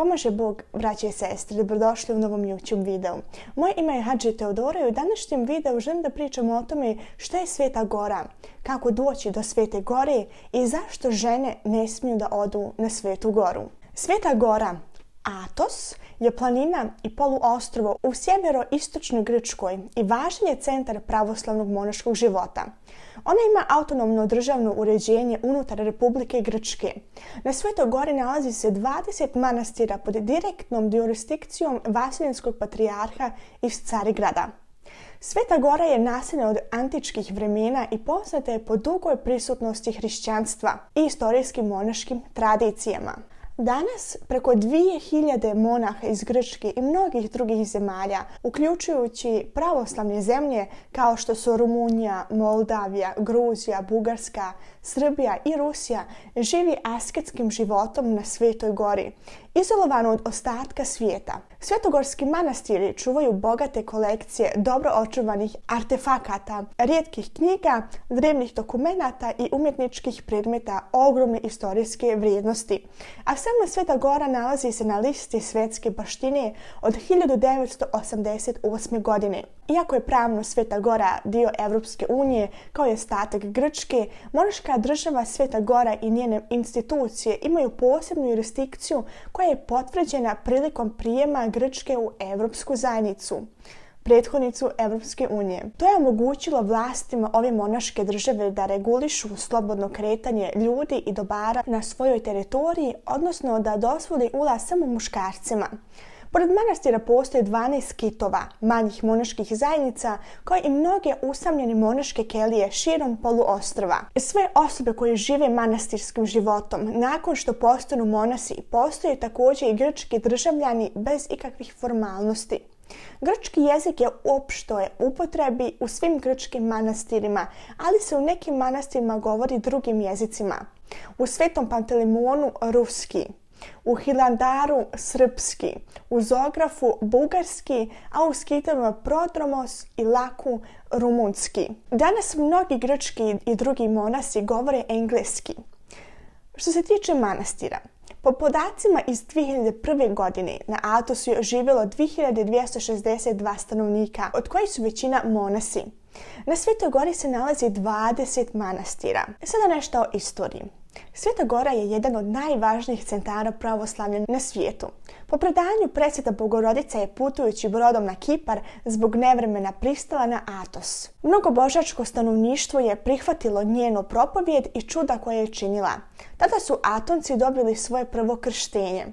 Pomaže Bog, braće i sestre, dobrodošli u novom YouTube videu. Moje ime je Hadži Teodora i u današnjem videu želim da pričamo o tome šta je Sveta Gora, kako doći do Svete Gore i zašto žene ne smiju da odu na Svetu Goru. Sveta Gora, Atos, je planina i poluostrvo u sjeveroistočnoj Grčkoj i važan je centar pravoslavnog monaškog života. Ona ima autonomno državno uređenje unutar Republike Grčke. Na Svetoj Gori nalazi se 20 manastira pod direktnom jurisdikcijom Vaseljenskog patrijarha iz Carigrada. Sveta Gora je naseljena od antičkih vremena i poznata je po dugoj prisutnosti hrišćanstva i istorijskim monaškim tradicijama. Danas preko 2000 monaha iz Grčke i mnogih drugih zemalja, uključujući pravoslavne zemlje kao što su Rumunija, Moldavija, Gruzija, Bugarska, Srbija i Rusija, živi asketskim životom na Svetoj Gori, izolovano od ostatka svijeta. Svetogorski manastiri čuvaju bogate kolekcije dobro očuvanih artefakata, rijetkih knjiga, drevnih dokumenata i umjetničkih predmeta ogromne istorijske vrijednosti. A sama Sveta Gora nalazi se na listi svjetske baštine od 1988. godine. Iako je pravno Sveta Gora dio Evropske unije, kao i ostatak Grčke, monaška država Sveta Gora i njene institucije imaju posebnu jurisdikciju koja je potvrđena prilikom prijema Grčke u Evropsku zajednicu, prethodnicu Evropske unije. To je omogućilo vlastima ove monaške države da regulišu slobodno kretanje ljudi i dobara na svojoj teritoriji, odnosno da dozvoli ulaz samo muškarcima. Pored manastira postoje 12 kitova, manjih monaških zajednica, kao i mnoge usamljene monaške kelije širom poluostrva. Sve osobe koje žive manastirskim životom, nakon što postanu monasi, postaju također i grčki državljani bez ikakvih formalnosti. Grčki jezik je uopšte upotrebi u svim grčkim manastirima, ali se u nekim manastirima govori drugim jezicima. U Svetom Pantelimonu ruski, u Hilandaru srpski, u Zografu bugarski, a u skitovima Prodromos i Laku rumunski. Danas mnogi grčki i drugi monasi govore engleski. Što se tiče manastira, po podacima iz 2001. godine na Atosu je živjelo 2262 stanovnika, od kojih su većina monasi. Na Svetoj Gori se nalazi 20 manastira. Sada nešto o istoriji. Sveta Gora je jedan od najvažnijih centara pravoslavlja na svijetu. Po predanju presveta Bogorodica je putujući brodom na Kipar zbog nevremena pristala na Atos. Mnogobožačko stanovništvo je prihvatilo njenu propovijed i čuda koje je činila. Tada su Atonci dobili svoje prvo krštenje.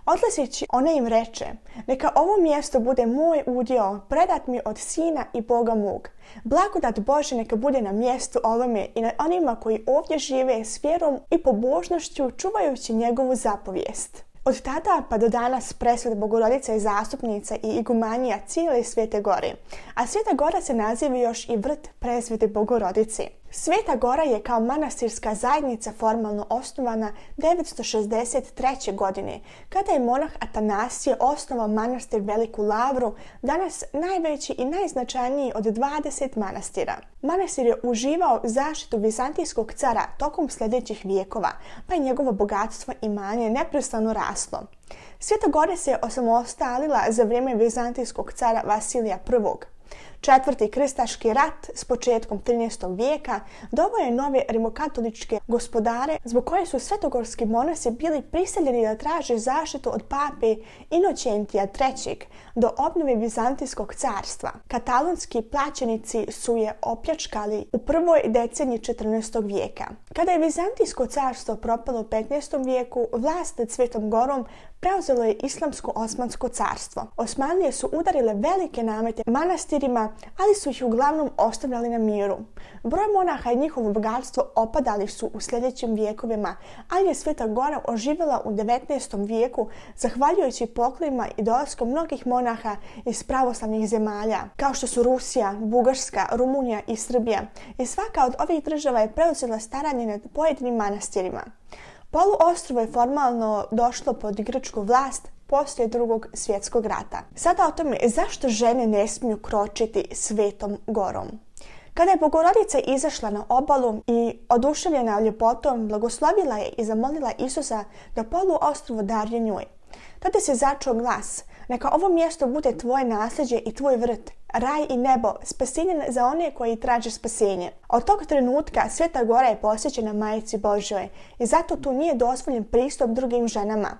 Odlazeći, ona im reče: "Neka ovo mjesto bude moj udio, predat mi od Sina i Boga mog. Blagodat Bože neka bude na mjestu ovome i na onima koji ovdje žive s vjerom i pobožnošću čuvajući njegovu zapovijest." Od tada pa do danas presveta Bogorodica je zastupnica i igumanija cijele Svete Gore, a Sveta Gora se naziva još i vrt presvete Bogorodice. Sveta Gora je kao manastirska zajednica formalno osnovana 963. godine, kada je monah Atanasije osnovao manastir Veliku Lavru, danas najveći i najznačajniji od 20 manastira. Manastir je uživao zaštitu vizantijskog cara tokom sljedećih vijekova, pa je njegovo bogatstvo i imanje neprestano raslo. Sveta Gora se osamostalila za vrijeme vizantijskog cara Vasilija I. Četvrti krstaški rat s početkom 13. vijeka doveo je nove rimokatoličke gospodare, zbog koje su svetogorski monasi bili prisiljeni da traže zaštitu od pape Inocentija III. Do obnove Vizantijskog carstva. Katalonski plaćenici su je opljačkali u prvoj deceniji 14. vijeka. Kada je Vizantijsko carstvo propalo u 15. vijeku, vlast nad Svetom Gorom preuzelo je Islamsko-Osmansko carstvo. Osmanlije su udarile velike namete manastirima, ali su ih uglavnom ostavljali na miru. Broj monaha i njihovo bogatstvo opadali su u sljedećim vijekovima, ali je Sveta Gora oživjela u 19. vijeku zahvaljujući poklonima i dolaskom mnogih monaha iz pravoslavnih zemalja, kao što su Rusija, Bugarska, Rumunija i Srbija. I svaka od ovih država je preuzela staranje nad pojedinim manastirima. Poluostrvo je formalno došlo pod grčku vlast poslije Drugog svjetskog rata. Sada o tome zašto žene ne smiju kročiti Svetom Gorom. Kada je Bogorodica izašla na obalu i oduševljena ljepotom, blagoslovila je i zamolila Isusa da poluostrvo daruje njoj. Tada se začuo glas: neka ovo mjesto bude tvoje nasljeđe i tvoj vrt, raj i nebo, spasenje za one koji traže spasenje. Od tog trenutka Sveta Gora je posvećena Majci Božjoj i zato tu nije dozvoljen pristup drugim ženama.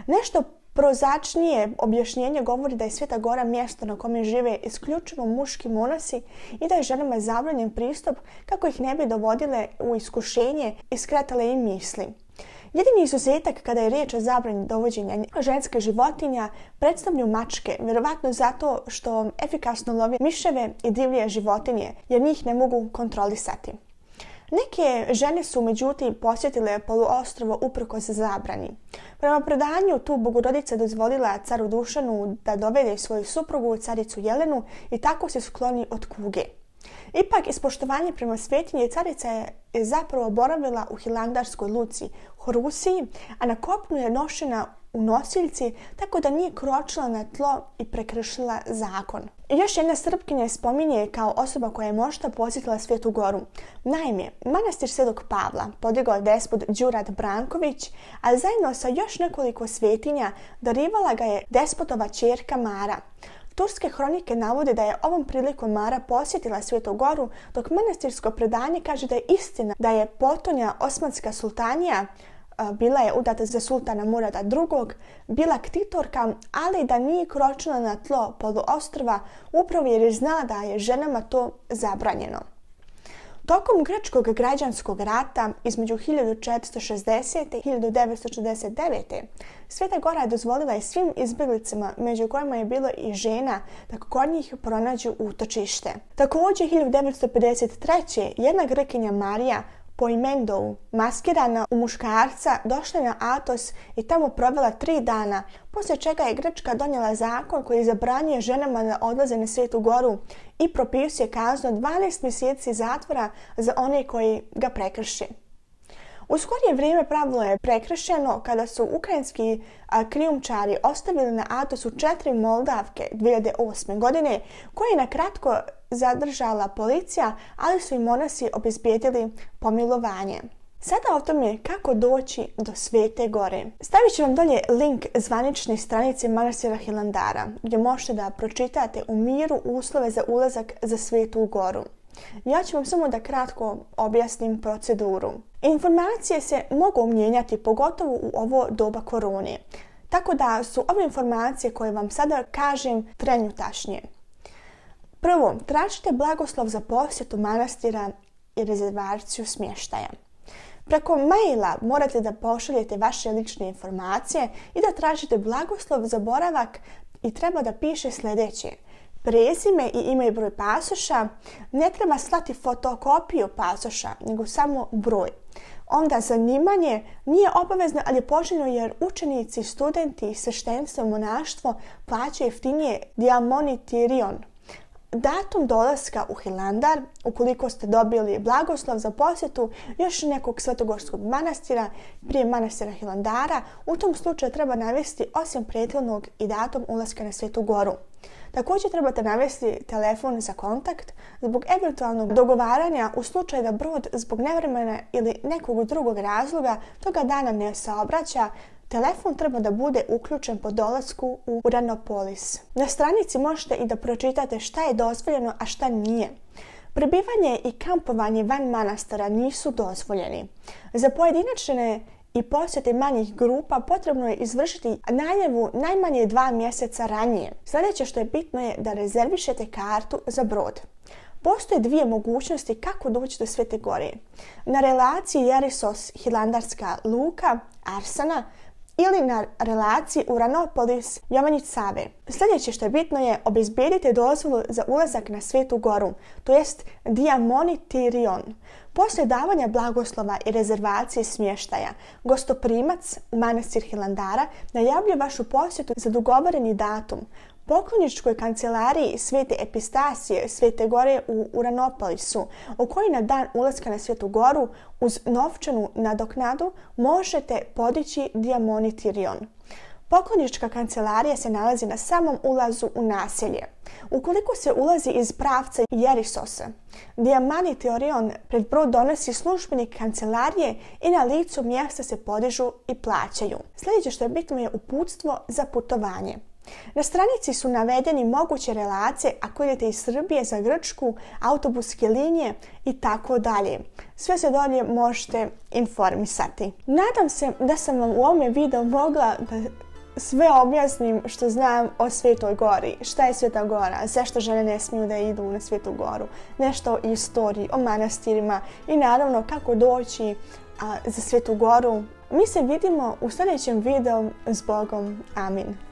Nešto prozačnije objašnjenje govori da je Sveta Gora mjesto na kome žive isključivo muški monasi i da je ženama zabranjen pristup kako ih ne bi dovodile u iskušenje i skretale im misli. Jedini izuzetak kada je riječ o zabrani dovođenja ženskih životinja predstavljaju mačke, vjerovatno zato što efikasno love miševe i divlje životinje, jer njih ne mogu kontrolisati. Neke žene su međutim posjetile poluostrvo uprkos zabrani. Prema predanju tu Bogorodica dozvolila caru Dušanu da dovede svoju suprugu, caricu Jelenu, i tako se skloni od kuge. Ipak, iz poštovanja prema svetinji, carica je zapravo boravila u Hilandarskoj luci Horusiji, a na kopnu je nošena u nosiljci, tako da nije kročila na tlo i prekršila zakon. I još jedna Srpkinja spominje kao osoba koja je možda posjetila Svetu Goru. Naime, manastir Svetog Pavla podigao je despot Đurad Branković, a zajedno sa još nekoliko svetinja darivala ga je despotova ćerka Mara. Turske hronike navode da je ovom prilikom Mara posjetila Svetu Goru, dok manastirsko predanje kaže da je istina da je potonja osmanska sultanija, bila je udata za sultana Murada II, bila ktitorka, ali da nije kročila na tlo poluostrva upravo jer je znala da je ženama to zabranjeno. Tokom grčkog građanskog rata između 1460. i 1969. Sveta Gora je dozvolila i svim izbjeglicama, među kojima je bilo i žena, da kod njih pronađu utočište. Također 1953. jedna Grkinja Marija po imenu maskirana u muškarca došla je na Atos i tamo provela 3 dana, poslije čega je Grčka donijela zakon koji zabranjuje ženama da odlaze na Svetu Goru i propisuje kaznu 12 mjeseci zatvora za one koji ga prekrše. U skorije vrijeme pravilo je prekršeno kada su ukrajinski krijumčari ostavili na Atosu 4 Moldavke 2008. godine, koje je na kratko zadržala policija, ali su im monasi obezbijedili pomilovanje. Sada o tome kako doći do Svete Gore. Stavit ću vam dolje link zvanične stranice manastira Hilandara, gdje možete da pročitate u miru uslove za ulazak za Svetu Goru. Ja ću vam samo da kratko objasnim proceduru. Informacije se mogu mijenjati, pogotovo u ovo doba korone. Tako da su ove informacije koje vam sada kažem trenutačnije. Prvo, tražite blagoslov za posjetu manastira i rezervaciju smještaja. Preko maila morate da pošaljete vaše lične informacije i da tražite blagoslov za boravak i treba da piše sljedeće: prezime i ime i broj pasoša. Ne treba slati fotokopiju pasoša, nego samo broj. Onda zanimanje nije obavezno, ali je poželjno jer učenici, studenti, sveštenstvo, monaštvo plaćaju jeftinije diamonitirion. Datum dolaska u Hilandar, ukoliko ste dobili blagoslov za posjetu još nekog svetogorskog manastira prije manastira Hilandara, u tom slučaju treba navesti osim prethodnog i datum ulaska na Svetu Goru. Također trebate navesti telefon za kontakt zbog eventualnog dogovaranja u slučaju da brod zbog nevremena ili nekog drugog razloga toga dana ne saobraća. Telefon treba da bude uključen po dolasku u Uranopolis. Na stranici možete i da pročitate šta je dozvoljeno, a šta nije. Prebivanje i kampovanje van manastira nisu dozvoljeni. Za pojedinačne i posjete manjih grupa potrebno je izvršiti najavu najmanje 2 mjeseca ranije. Sljedeće što je bitno je da rezervišete kartu za brod. Postoje 2 mogućnosti kako doći do Svete Gore. Na relaciji Jerisos-Hilandarska luka Arsana ili na relaciji Uranopolis Jovanjić Save. Sljedeće što je bitno je obezbijedite dozvolu za ulazak na Svetu Goru, to jest diamonitirion. Poslije davanja blagoslova i rezervacije smještaja, gostoprimac u manastir Hilandara najavljuje vašu posjetu za dogovoreni datum. Pokloničkoj kancelariji Svete Epistasije Svete Gore u Uranopolisu, u kojoj na dan ulaska na Svetu Goru uz novčanu nadoknadu možete podići diamonitirion. Poklonička kancelarija se nalazi na samom ulazu u naselje. Ukoliko se ulazi iz pravca Jerisosa, Diamaniti Orion pred brod donosi službenik kancelarije i na licu mjesta se podižu i plaćaju. Sljedeće što je bitno je uputstvo za putovanje. Na stranici su navedeni moguće relacije ako idete iz Srbije za Grčku, autobuske linije i tako dalje. Sve se dolje možete informisati. Nadam se da sam vam u ovome videu mogla da sve objasnim što znam o Svetoj gori. Šta je Sveta gora? Zašto žene ne smiju da idu na Svetu goru? Nešto o istoriji, o manastirima i naravno kako doći za Svetu goru. Mi se vidimo u sljedećem videu. S Bogom. Amin.